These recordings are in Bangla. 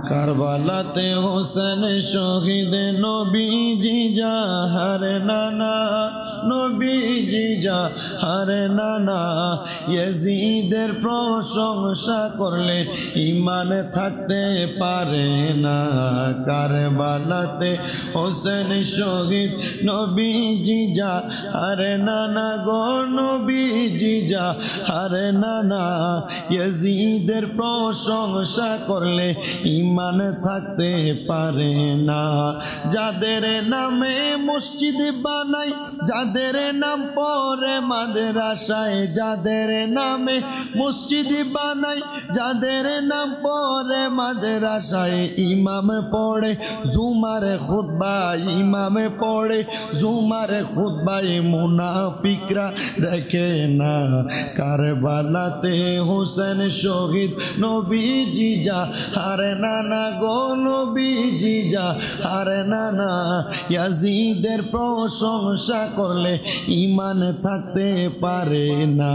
কারবালাতে হোসেন শহীদ নবীজি জাহার নানা, নবীজি জাহার নানা। ইয়াজিদের প্রশংসা করলে ঈমান থাকতে পারে না। কারবালাতে হোসেন শহীদ নবীজি জাহার নানা গো, নবীজি জাহার নানা। ইয়াজিদের প্রশংসা করলে ঈমান থাকতে পারে না। যাদের নামে মসজিদ বানাই, যাদের নাম পড়ে মাদ্রাসায়, যাদের নামে মসজিদ বানাই, যাদের নাম পড়ে মাদ্রাসায়, ইমাম পড়ে জুমার খুতবা, ইমাম পড়ে জুমার খুতবায়, মুনাফিকরা দেখে না। কারবালাতে হোসেন শহীদ নবীজি জাহার নানা গো, নবীজি জাহার নানা। ইয়াজিদের প্রশংসা করলে ঈমান থাকতে পারে না।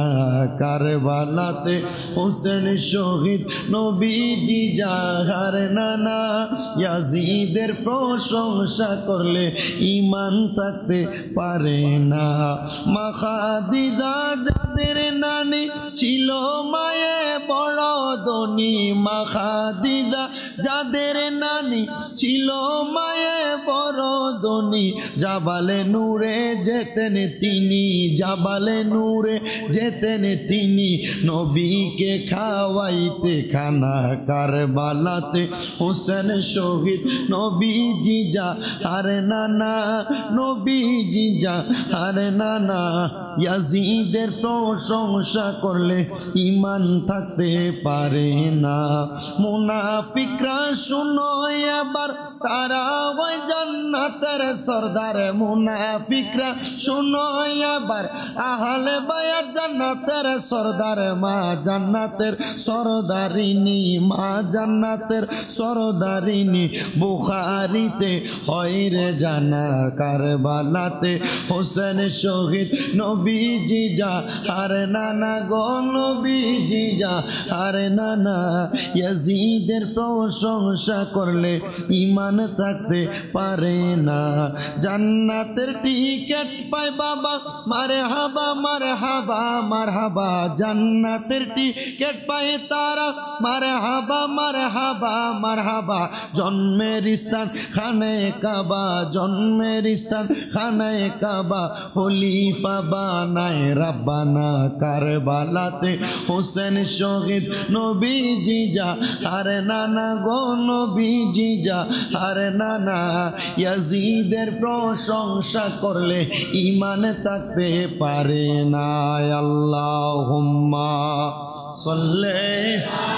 কারবালাতে হোসেন শহীদ নবীজি জাহার নানা। ইয়াজিদের প্রশংসা করলে ঈমান থাকতে পারে না। মা খাদিজা যাদের নানি ছিল মায়ে বড় ধনী, মা খাদিজা যাদের নানি ছিল মায়ে বড় ধনী। জাবালে নূরে যেতেন তিনি, জাবালে নূরে যেতেন তিনি, নবীকে খাওয়াইতে খানা। কারবালাতে হোসেন শহীদ নবীজি জাহার নানা, নবীজি জাহার নানা। ইয়াজিদের প্রশংসা করলে ঈমান থাকতে পারে না। মুনাফিকরা শুনো এবার, তারা ওই জান্নাতের সরদার। মুনাফিকরা শুনো এবার, আহলে বায়াত জান্নাতের সরদার। মা জান্নাতের সরদারিনী, মা জান্নাতের সরদারিনী। বুখারীতে হয় রে জানা। কারবালাতে হোসেন শহীদ নবীজি জাহার নানা গো, নবীজি জাহার নানা। ইয়াজিদের প্রশংসা করলে ঈমান থাকতে পারে না। জান্নাতের টিকেট পায় বাবা, মারহাবা মারহাবা মারহাবা। জান্নাতের টিকেট পায় তারা, মারহাবা মারহাবা মারহাবা। জন্মের স্থান খানে কাবা, জন্মের স্থান খানে কাবা। খলিফা বানায় রাব্বানা। কারবালাতে হোসেন শহীদ নবীজি জাহার নানা গো, নবীজি জাহার নানা। ইয়াজিদের প্রশংসা করলে ঈমান থাকতে পারে না। আল্লাহুম্মা সাল্লি